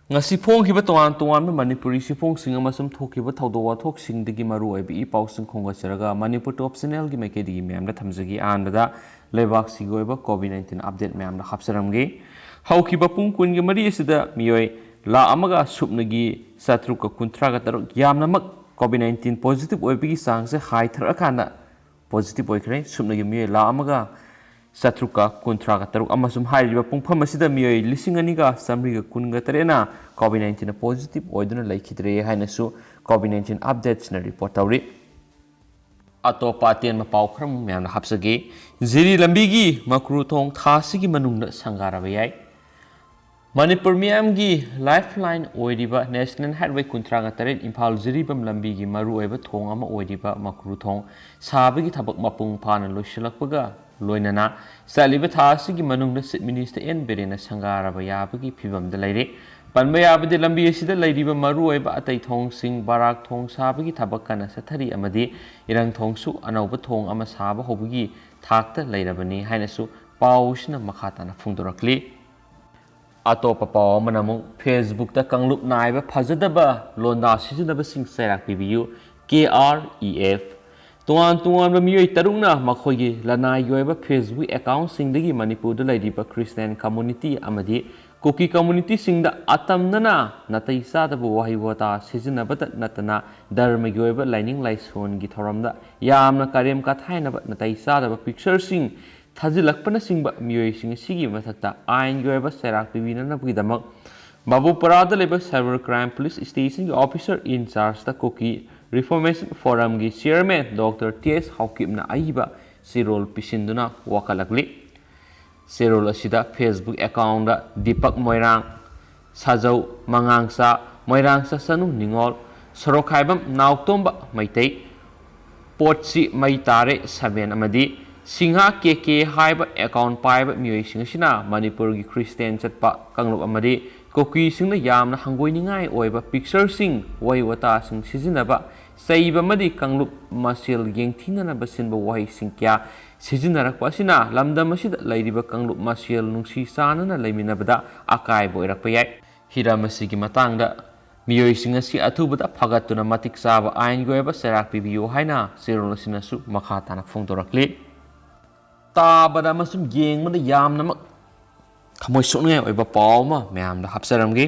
ngasi phongkhiba tongan Manipuri sifongsing amasum thokhiba thawdo wathoksingdagi maru oibi ipausing khongasaraga Manipur top channel gi maikedi myamda thamjagi anbada lebak sigoiba COVID-19 update myamda hapsaramge haukhiba pung kungi mari asida miyoi la amaga supnagi satruka kuntraga taruk yamnamak COVID-19 positive oibi sangse high thrakana positive oikre supnagi miyoi la amaga Satruka kuntraga taruk amasum hairiba pungpham asida miyoi lisinganiga samriga kunga tarena COVID-19 positive oiduna laikhidre hainasu COVID-19 updates na report tawri atopa ten mapau khram myamna hapsage ziri lambigi makru thong thasigi manungda sangaraba yai Manipur miyamgi lifeline oiriba national highway kuntraga taret imphal ziribam lambigi maru oiba thong ama oiriba makru thong sabagi thabak mapung phana loisilakpaga loinana saliba thasigi manungda sit minister en berena sangaraba yabagi phibamda leire panba yabadi lambi asida leiriba maru oiba atai thong sing barak thong sabagi thabakana sathari amadi irang thongsu anauba thong ama saba hobagi thakta leirabani hainasu pausna makhatana phungdorakli atopa paw manamu Facebook ta kanglup naiba phajadaba londa sijinaba sing serak pibiu KREF tuan miyoi tarungna makhoigi lanai yoiba Facebook account singdagi Manipur da lairiba Christian community amadi Koki community singda atamnana natai sadaba wahi wata sijinabata natana dharma yoiba lining laison gi thoramda yamna karem ka thainaba natai sadaba picture sing thajilakpana singba miyoi sing sigi mathakta ain yoiba serak pibinana bugidamak babu parada leba cyber crime police station officer in charge ta Koki Reformation Forum gi chairman Dr. T.S. Haukipna aiba sirol pisinduna wakalakli sirol asida Facebook account da Deepak Moirang Sajau Mangangsa Moirangsa Sanu Ningol Sorokhaibam Nauktomba Maitei Potsi Maitare Saben amadi Singha KK haiba account paiba miyoi singasina Manipur gi Christian chatpa kanglup amadi Koki singna yamna hangoiningai oiba picture sing wai wata sing sijinaba saiba madi kanglup masil yengthingana basinba wai sing kya sijinarakpa asina lamdam asida lairiba kanglup masil nungsi sanana laiminabada akai boirakpa yai hiramasigi matangda miyoi singasi athubada phagatuna matik saba ain goiba serak pibiyo haina sirolosina su makhatana phongdorakli tabada masum yengmada yamnamak khamoi sokngai oiba pawma myamda hapsaramge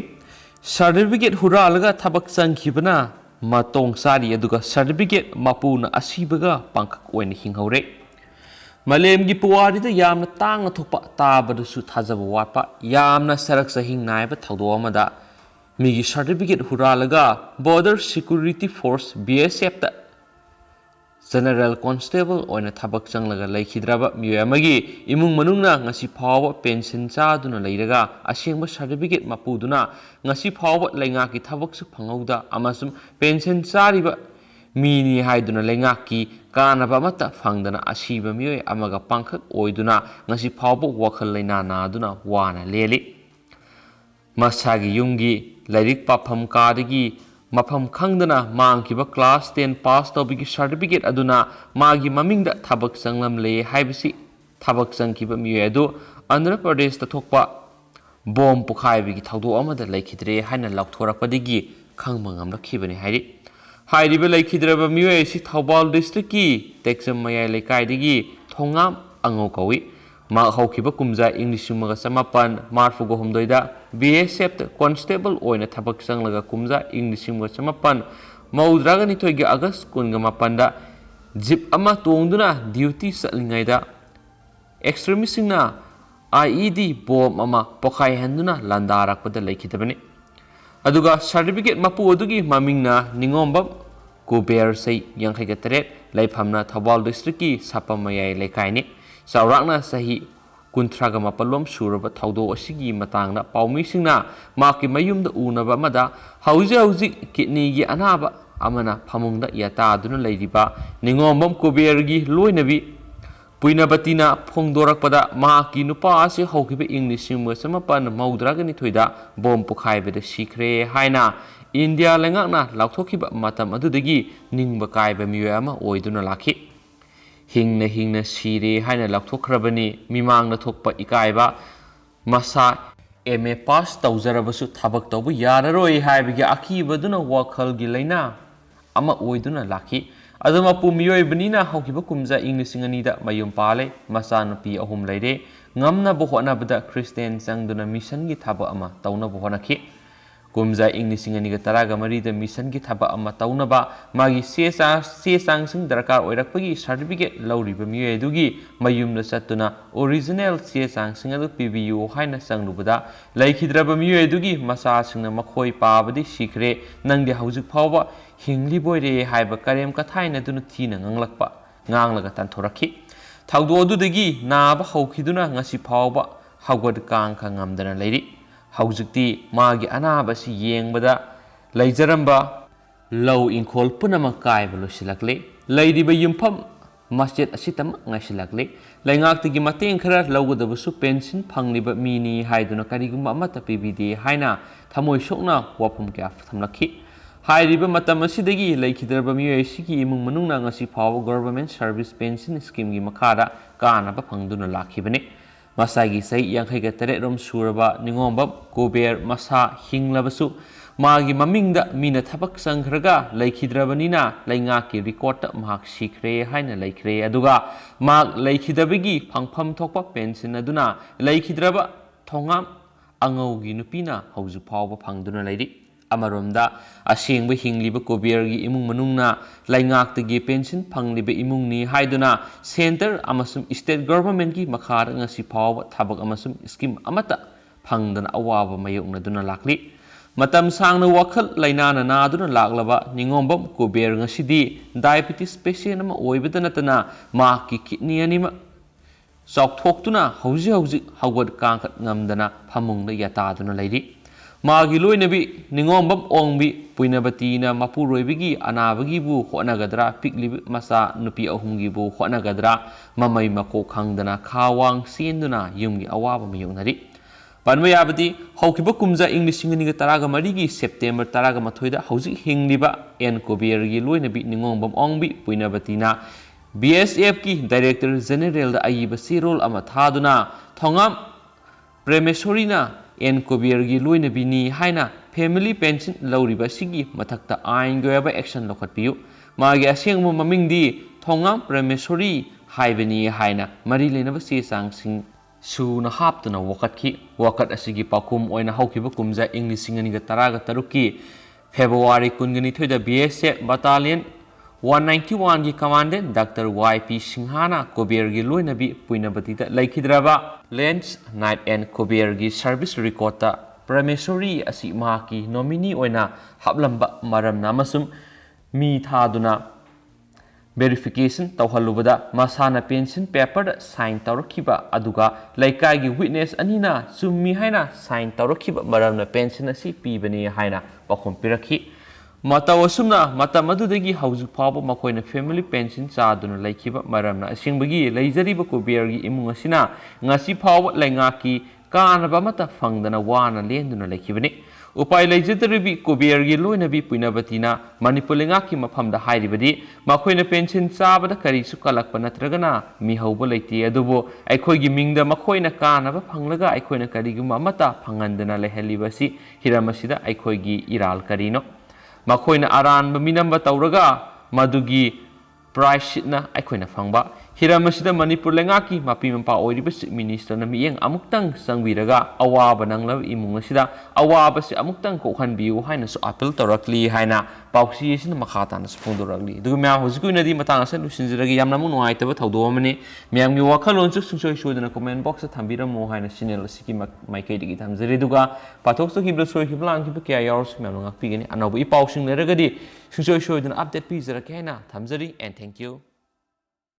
certificate huralaga thabak changkhibana matong sari aduga certificate Mapuna asibaga pangkak oina hinghore Malem gi puwari da yamna tangna thokpa tabada su thajaba watpa yamna sarak sahing naiba thawdo amada migi certificate huralaga border security force BSF ta General Constable oina thabak changlaga laikhidraba miyamagi imung manungna ngasi phawa pension chaduna leiraga asengba certificate mapuduna ngasi phawa lainga ki thabak su phangauda amasum pension chariba mini haiduna lainga ki kanaba mata phangdana asiba miyoi amaga pangkhak oiduna ngasi phawa wakhal laina naduna wana leli masagi yungi lairik papham kadagi Mafam khangdana mangkiba class 10 pass tobigi certificate aduna magi mamingda thabak sanglam le haibisi thabak sangkiba miyedu Andhra Pradesh ta thokpa bom pukhaibi thawdo amada laikhidre haina laukthorapadi khangmangam rakhibani hairi hairiba laikhidraba miye si Thobal district ki Texam mayai lekai digi thongam angau kawi ma haukiba kumja English maga samapan marfugo humdoida BSF constable oina thabak sanglaga kumja English maga samapan maudraga ni toigi August kunga mapanda jeep ama tongduna duty satlingaida extremist na IED bomb ama pokai handuna landarakpada laikhitabani aduga certificate mapu adugi mamingna ningombam kuber sei yankhaiga teret laifamna Thobal district ki sapamayai lekaini Saurakna sahi kuntraga mapalom suraba thawdo asigi matangna paumi singna maki mayumda unaba mada hauji kidney gi anaba amana phamungda yata aduna leiriba ningombam kubergi loinabi puinabatina phongdorakpada maki nupa ase haukiba English simwa samapan maudraga ni thoida bom pukhaibeda sikre haina India lengakna lauthokhiba matam adudagi ningba kaiba miyama oiduna lakhi hingna siri haina laukthokrabani mimangna thokpa ikaiba masa MA pass tawjarabasu thabak tawbu yararoi haibigi akibaduna wakhalgi laina ama oiduna laki adama pu miyoibnina haukiba kumja inglisingani da mayum pale masanupi ahum leire ngamna bo honabada Christian sangduna mission gi thaba ama tawna bo honaki kumja inglisingani ga taraga mari da mission gi thaba ama tawna ba magi se sang sing darkar oirakpagi certificate lauriba miyoidugi mayumda satuna original se sang sing adu PBU haina sanglubada laikhidraba miyoidugi masa singna makhoi pabadi sikre nangdi haujuk phawba hingli boire haiba karem kathaina duna thina nganglakpa nganglaga tanthoraki thaudo adudagi naba haukiduna ngasi phawba hawgad kang khangamdana leiri haujukti magi anaba si yengbada leijaramba low inkhol punama kaiba losilakle leiriba yumpham masjid asitam ngasilakle laingaktigi mateng khara lawgadabusu pension phangliba mini haiduna karigumba amata pibidi haina thamoi sokna wafum kya thamlakhi hairiba matam asidagi leikidraba miyoi sigi imung manungna ngasi phawa government service pension scheme gi makhara kanaba phangduna lakhibane masagi sai yankhai ga tere rom suraba ningomba gober masa hinglabasu magi mamingda mina thabak sanghraga laikhidrabanina lainga ki record mahak sikre haina laikre aduga mag laikhidabigi phangpham thokpa pension aduna laikhidraba thongam angaugi nupina hauju phawba phangduna lairi amaromda asengba hingliba kobergi imung manungna laingaktagi pension phangliba imungni haiduna center amasum state government gi makhara ngasi phawba thabak amasum scheme amata phangdana awaba mayokna duna lakli matam sangna wakhal lainana na aduna laklaba ningombam kober ngasidi diabetes patient ama oibada natana ma ki kidney anima chokthokuna hauji hawgad kangkat ngamdana phamungda yataduna lairi magi loinabi ningombam ongbi puinabatina mapuroibigi anabagi bu honagadra piklibi masa nupi ahumgi bu honagadra mamai mako khangdana khawang senduna yumgi awaba mayonari panmayabadi haukiba kumja inglisingani ga taraga marigi September taraga mathoida hauji hingliba en kobergi loinabi ningombam ongbi puinabatina BSF ki Director General da ayiba sirol ama thaduna thongam premesorina en kobergi loinabini haina family pension lauriba sigi mathakta ain goyaba action lokhatpiu magi asengmu mamingdi thongam premesory haibani haina mari lenaba se sangsing suna haptuna wakat asigi pakum oina haukiba kumja inglisingani ga taraga taruki February kungani thoida BSF battalion 191 gi commandant Dr. YP Singhana kobergi loinabi puinabati laikhidraba Lens Night and kobergi service record ta promissory asi maki nominee oina hablamba maramna masum mi thaduna verification tawhalubada masana pension paper da sign tawrakiba aduga laikai gi witness anina summi haina sign tawrakiba maramna pension asi pibani haina pakhom pirakhi matawasumna matamadudagi haujuk phaba makoina family pension chaduna laikhiba maramna asingbagi leijariba kobergi imung asina ngasi phaba laingaki kanaba mata fangdana wana lenduna laikhibani upai leijadaribi kobergi loinabi puinabatina Manipur lengaki mafamda hairibadi makoina pension chabada kari sukalakpa natragana mi hauba leiti adubo aikhoigi mingda makoina kanaba phanglaga aikhoina kariguma mata phangandana lehalibasi hiramasida aikhoigi iral karino makoina aran minamba tawraga madugi price na aikhoina phangba hiramasida Manipur lengaki mapi mampa oiriba minister na miyeng amuktang sangbiraga awaba nanglab imungasida awaba si amuktang kokhanbiu haina su appeal tawrakli haina pausi sina makhata na spondoragli dugumya hosikuinadi matang asa lusinjiragi yamna mu nuaitaba thawdomani miyamgi wakhalon chu sungsoi soidana comment box ta thambiramo haina channel siki maikei digi thamjare duga pathokso kibla soi kiblang kibla kya yars myamna ngakpigani anobu ipausing leragadi sungsoi soidana update pizara kaina thamjari and thank you